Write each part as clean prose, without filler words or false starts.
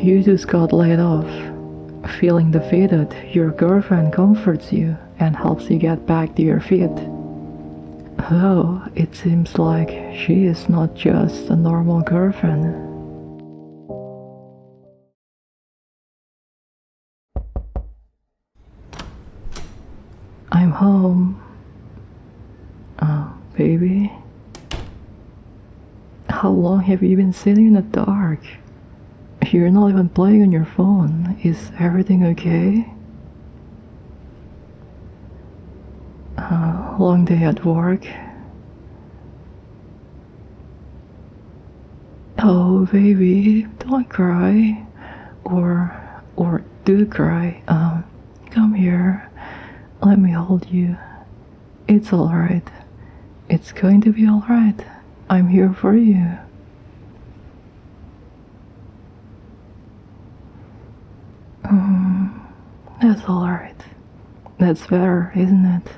You just got laid off. Feeling defeated, your girlfriend comforts you and helps you get back to your feet. Though it seems like she is not just a normal girlfriend. I'm home. Baby? How long have you been sitting in the dark? You're not even playing on your phone. Is everything okay? Long day at work? Oh, baby, don't cry. Or do cry. Come here. Let me hold you. It's alright. It's going to be alright. I'm here for you. That's alright. That's better, isn't it?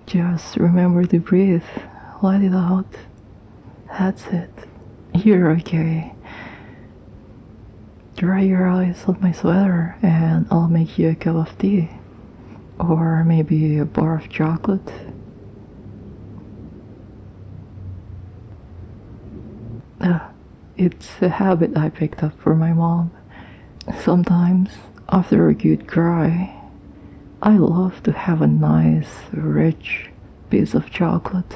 Just remember to breathe. Let it out. That's it. You're okay. Dry your eyes on my sweater and I'll make you a cup of tea. Or maybe a bar of chocolate. It's a habit I picked up from my mom. Sometimes, after a good cry, I love to have a nice, rich piece of chocolate.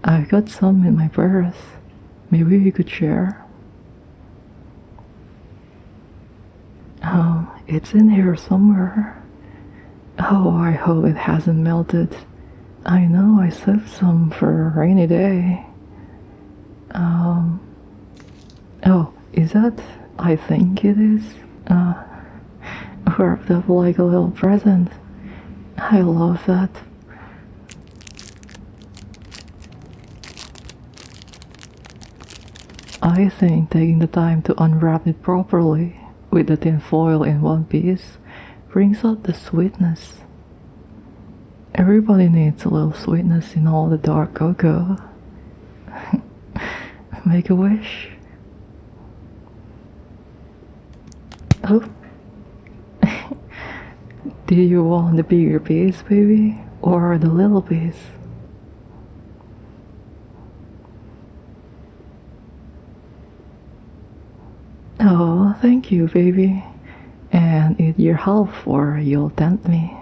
I've got some in my purse. Maybe we could share. It's in here somewhere. Oh, I hope it hasn't melted. I know I saved some for a rainy day. Oh, is that? I think it is. Wrapped up like a little present. I love that. I think taking the time to unwrap it properly, with the tin foil in one piece, brings out the sweetness. Everybody needs a little sweetness in all the dark cocoa. Make a wish. Oh. Do you want the bigger piece, baby? Or the little piece? Oh, thank you, baby. And eat your half or you'll tempt me.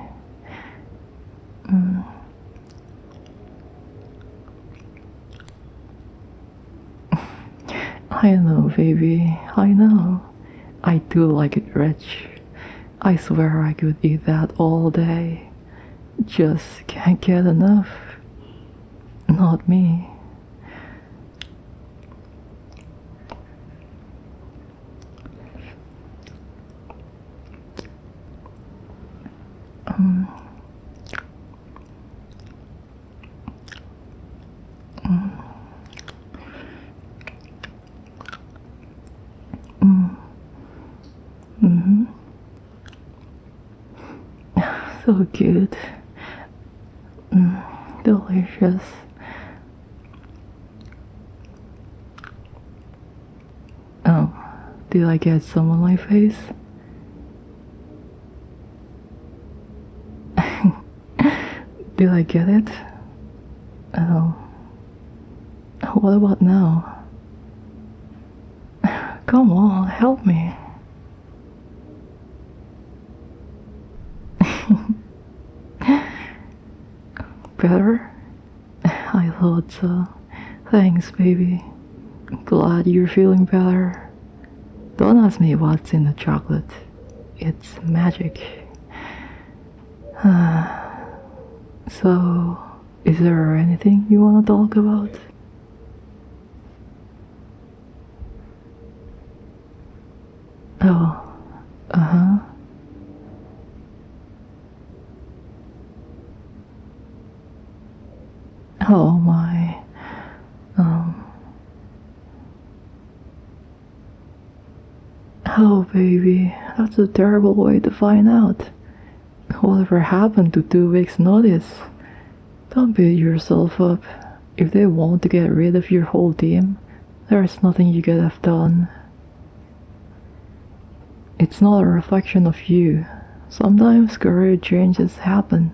I know, baby, I know. I do like it rich. I swear I could eat that all day. Just can't get enough. Not me. So good. Delicious. Oh, did I get some on my face? Did I get it? Oh. What about now? Come on, help me. Better? I thought so. Thanks, baby. Glad you're feeling better. Don't ask me what's in the chocolate. It's magic. So, is there anything you want to talk about? Oh, uh-huh. Oh my. Oh baby, that's a terrible way to find out. Whatever happened to 2 weeks notice? Don't beat yourself up. If they want to get rid of your whole team, there's nothing you could have done. It's not a reflection of you. Sometimes career changes happen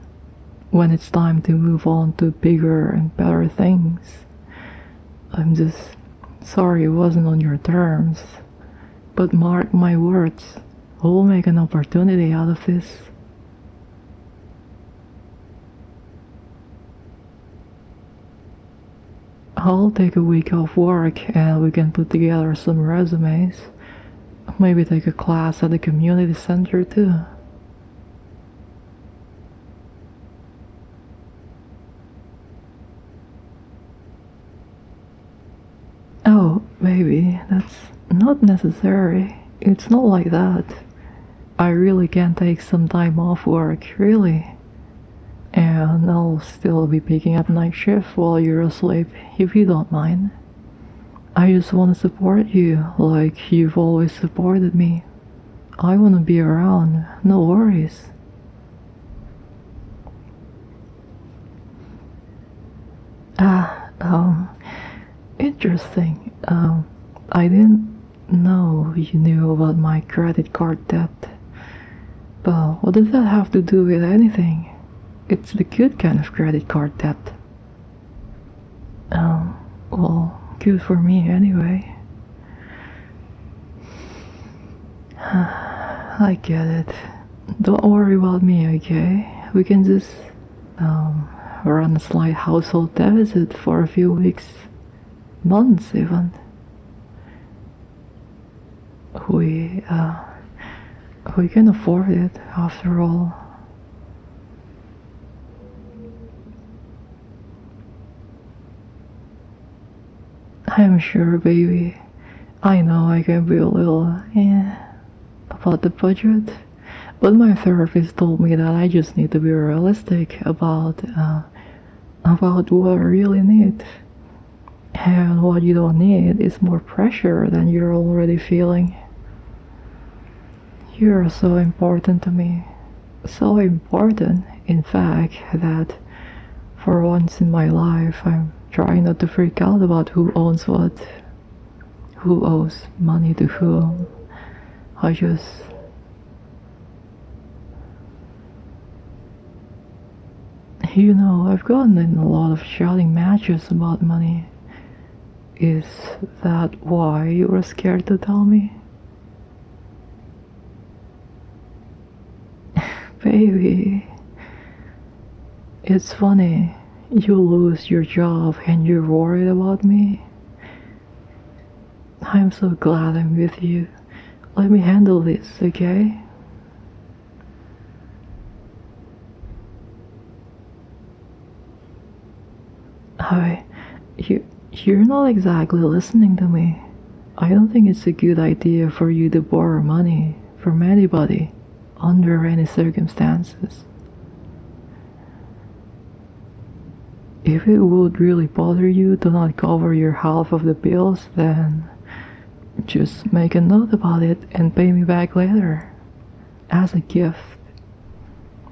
when it's time to move on to bigger and better things. I'm just sorry it wasn't on your terms, but mark my words, we'll make an opportunity out of this. I'll take a week off work and we can put together some resumes. Maybe take a class at the community center too. Oh, baby, that's not necessary. It's not like that. I really can take some time off work, really. And I'll still be picking up night shift while you're asleep, if you don't mind. I just want to support you like you've always supported me. I want to be around, no worries. Interesting. I didn't know you knew about my credit card debt. But what does that have to do with anything? It's the good kind of credit card debt. Well, good for me anyway. I get it. Don't worry about me, okay? We can just run a slight household deficit for a few weeks, months even. We can afford it after all. I'm sure, baby. I know I can be a little about the budget, but my therapist told me that I just need to be realistic about what I really need. And what you don't need is more pressure than you're already feeling. You're so important to me. So important, in fact, that for once in my life I'm trying not to freak out about who owns what, who owes money to whom. I've gotten in a lot of shouting matches about money. Is that why you were scared to tell me? Baby, it's funny. You lose your job and you're worried about me. I'm so glad I'm with you. Let me handle this, okay? You're not exactly listening to me. I don't think it's a good idea for you to borrow money from anybody under any circumstances. If it would really bother you to not cover your half of the bills, then just make a note about it and pay me back later as a gift.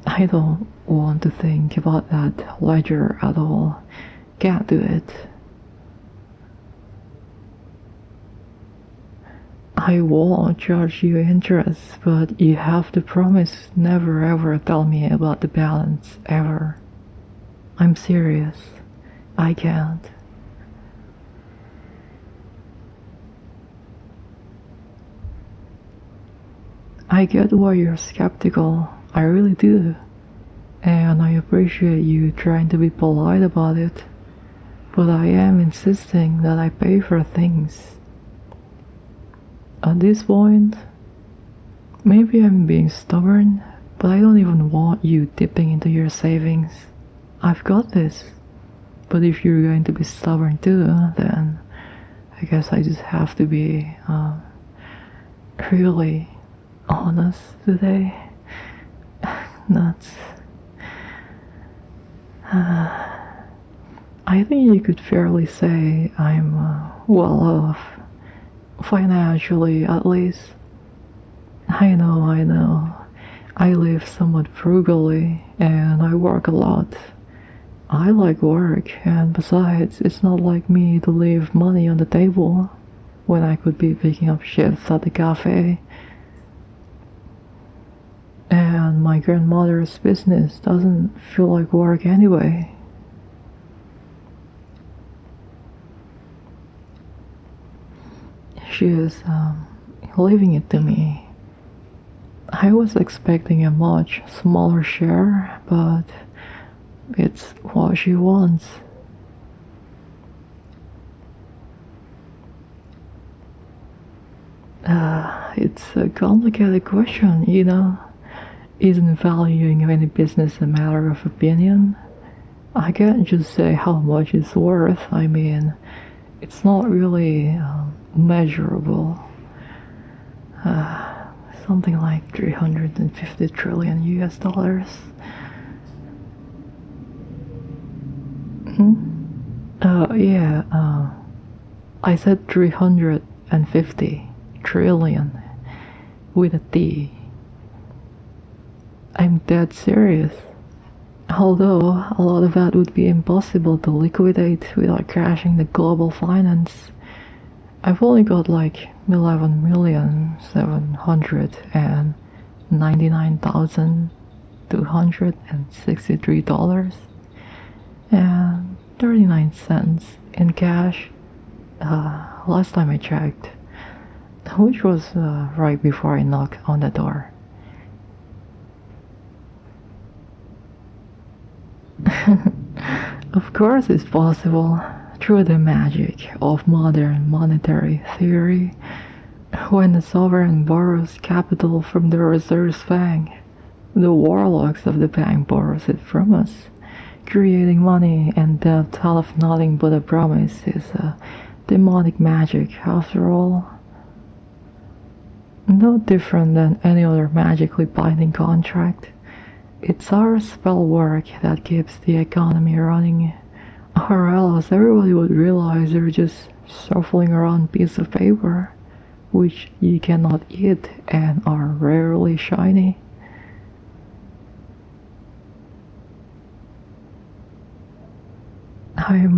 I don't want to think about that ledger at all. Can't do it. I won't charge you interest, but you have to promise never ever tell me about the balance, ever. I'm serious. I can't. I get why you're skeptical. I really do. And I appreciate you trying to be polite about it. But I am insisting that I pay for things. At this point, maybe I'm being stubborn, but I don't even want you dipping into your savings. I've got this. But if you're going to be stubborn too, then I guess I just have to be really honest today. Nuts. I think you could fairly say I'm well off. Financially, at least. I know. I live somewhat frugally, and I work a lot. I like work, and besides, it's not like me to leave money on the table when I could be picking up shifts at the cafe. my grandmother's business doesn't feel like work anyway. She is leaving it to me. I was expecting a much smaller share, but it's what she wants. It's a complicated question, you know. Isn't valuing any business a matter of opinion? I can't just say how much it's worth. I mean, it's not really measurable. Something like 350 trillion US dollars. Yeah, I said 350 trillion with a T. I'm dead serious. Although a lot of that would be impossible to liquidate without crashing the global finance. I've only got like 11,799,263 dollars and 39 cents in cash last time I checked, which was right before I knocked on the door. Of course it's possible, through the magic of modern monetary theory. When the sovereign borrows capital from the reserve bank, the warlocks of the bank borrows it from us. Creating money and debt out of nothing but a promise is a demonic magic after all. No different than any other magically binding contract. It's our spell work that keeps the economy running, or else everybody would realize they're just shuffling around piece of paper, which you cannot eat and are rarely shiny. I'm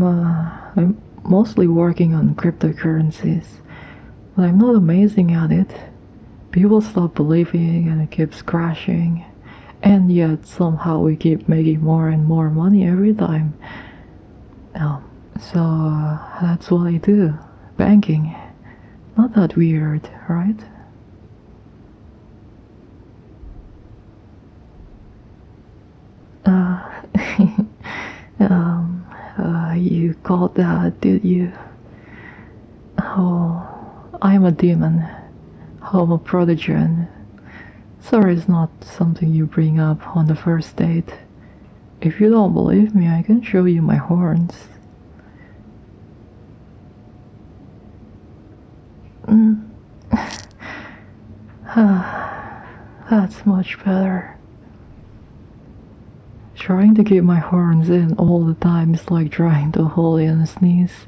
mostly working on cryptocurrencies, but I'm not amazing at it. People stop believing and it keeps crashing. And yet somehow we keep making more and more money every time. So that's what I do. Banking. Not that weird, right? You caught that, did you? Oh, I'm a demon. Homo protogen. Sorry, it's not something you bring up on the first date. If you don't believe me, I can show you my horns. That's much better. Trying to keep my horns in all the time is like trying to hold in a sneeze.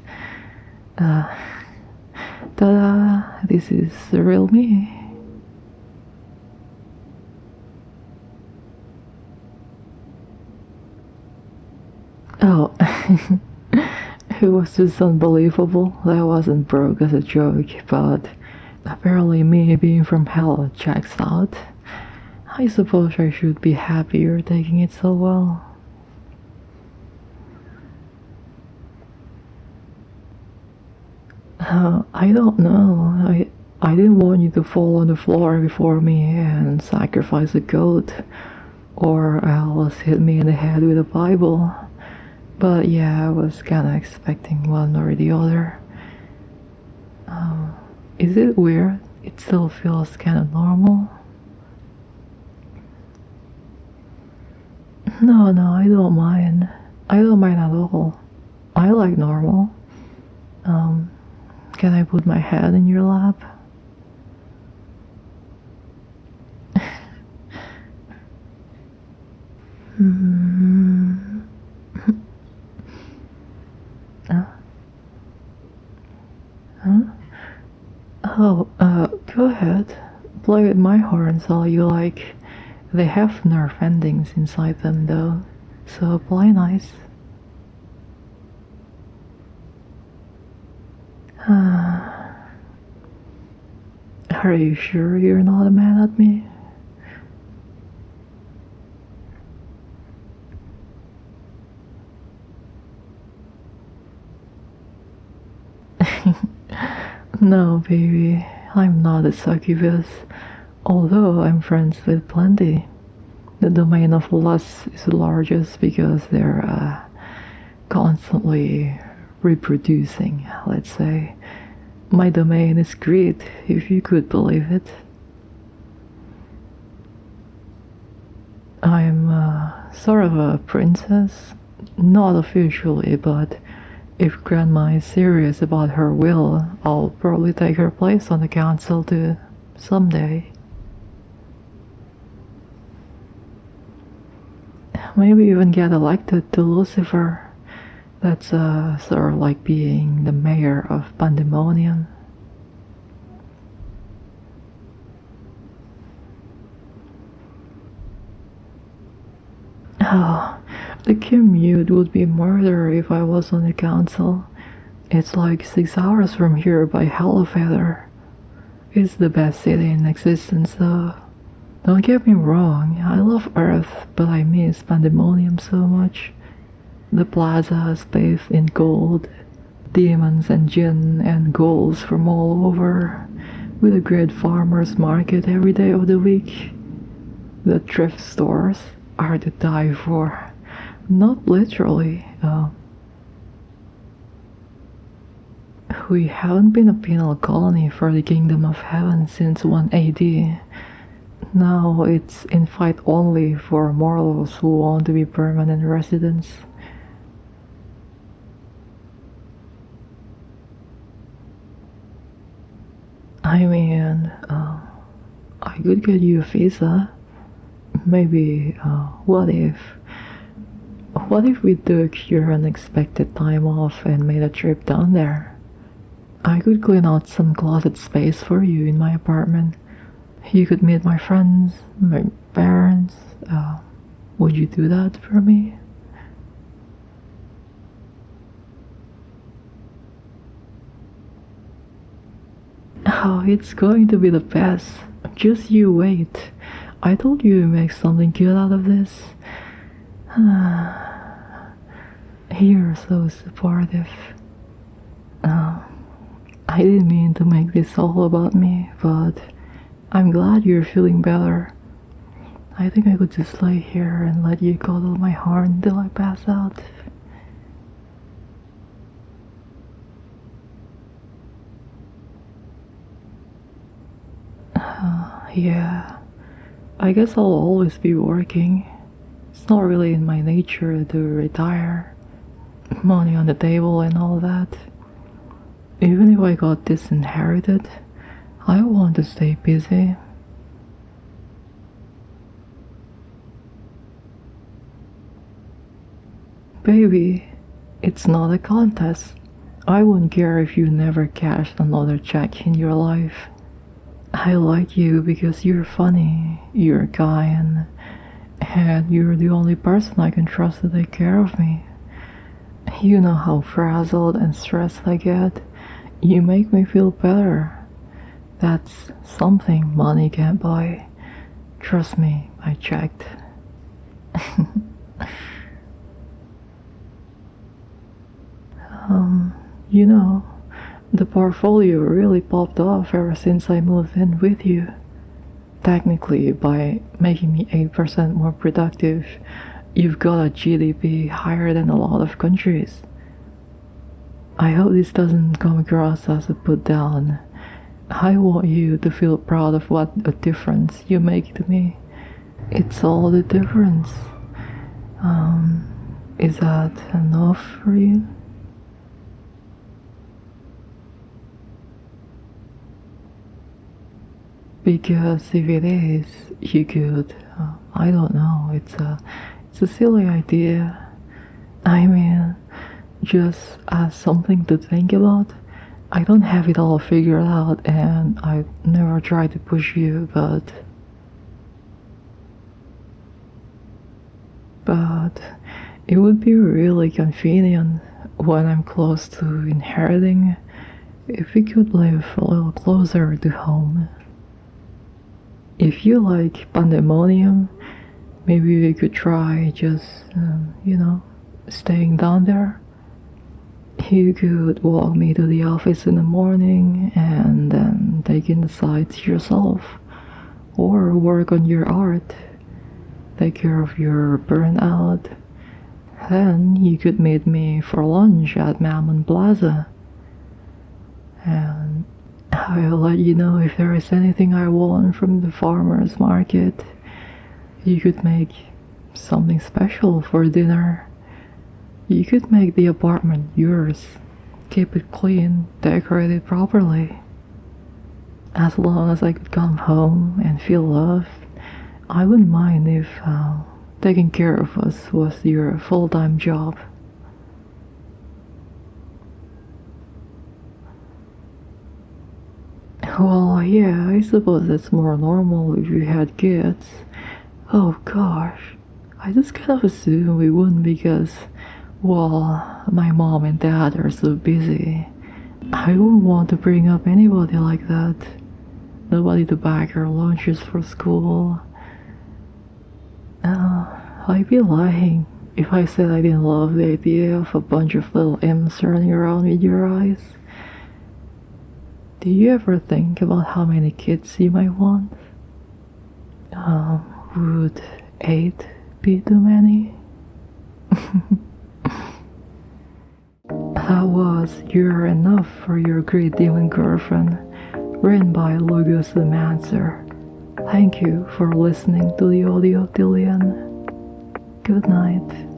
Ta-da! This is the real me. Oh, it was just unbelievable. That wasn't broke as a joke, but apparently me being from hell checks out. I suppose I should be happy you're taking it so well. I don't know. I didn't want you to fall on the floor before me and sacrifice a goat, or else hit me in the head with a Bible. But yeah, I was kinda expecting one or the other. Is it weird? It still feels kinda normal. No, I don't mind. I don't mind at all. I like normal. Can I put my head in your lap? Oh, go ahead. Play with my horns all you like. They have nerve endings inside them though, so play nice. Are you sure you're not mad at me? No, baby, I'm not a succubus, although I'm friends with plenty. The domain of lust is largest because they're constantly reproducing, let's say. My domain is greed, if you could believe it. I'm sort of a princess, not officially, but if Grandma is serious about her will, I'll probably take her place on the council too, someday. Maybe even get elected to Lucifer. That's sort of like being the mayor of Pandemonium. Oh, the commute would be murder if I was on the council. It's like 6 hours from here by elevator. It's the best city in existence though. Don't get me wrong, I love Earth, but I miss Pandemonium so much. The plaza is paved in gold, demons and jinn and ghouls from all over, with a great farmer's market every day of the week. The thrift stores are to die for. Not literally. We haven't been a penal colony for the Kingdom of Heaven since 1 AD. Now it's invite only for mortals who want to be permanent residents. I mean, I could get you a visa. Maybe, what if we took your unexpected time off and made a trip down there? I could clean out some closet space for you in my apartment. You could meet my friends, my parents. Would you do that for me? Oh, it's going to be the best. Just you wait. I told you to make something good out of this. You're so supportive. I didn't mean to make this all about me, but I'm glad you're feeling better. I think I could just lay here and let you cuddle my heart until I pass out. Yeah, I guess I'll always be working. It's not really in my nature to retire. Money on the table and all that. Even if I got disinherited, I want to stay busy. Baby, it's not a contest. I won't care if you never cashed another check in your life. I like you because you're funny, you're kind, and you're the only person I can trust to take care of me. You know how frazzled and stressed I get. You make me feel better. That's something money can't buy. Trust me, I checked. You know, the portfolio really popped off ever since I moved in with you. Technically, by making me 8% more productive, you've got a GDP higher than a lot of countries. I hope this doesn't come across as a put down. I want you to feel proud of what a difference you make to me. It's all the difference. Is that enough for you? Because if it is, you could, I don't know, it's a silly idea. I mean, just as something to think about. I don't have it all figured out and I never tried to push you, but it would be really convenient when I'm close to inheriting if we could live a little closer to home. If you like Pandemonium, maybe we could try just, staying down there. You could walk me to the office in the morning and then take in the sights yourself, or work on your art, take care of your burnout. Then you could meet me for lunch at Mammon Plaza, and I'll let you know if there is anything I want from the farmer's market. You could make something special for dinner. You could make the apartment yours. Keep it clean, decorate it properly. As long as I could come home and feel loved, I wouldn't mind if taking care of us was your full-time job. Well, yeah, I suppose it's more normal if you had kids. Oh gosh, I just kind of assumed we wouldn't because, well, my mom and dad are so busy. I wouldn't want to bring up anybody like that. Nobody to buy our lunches for school. I'd be lying if I said I didn't love the idea of a bunch of little imps running around with your eyes. Do you ever think about how many kids you might want? Would 8 be too many? How was You're Enough for Your Great Demon Girlfriend, written by Logosomancer. Thank you for listening to the audio, Dillian. Good night.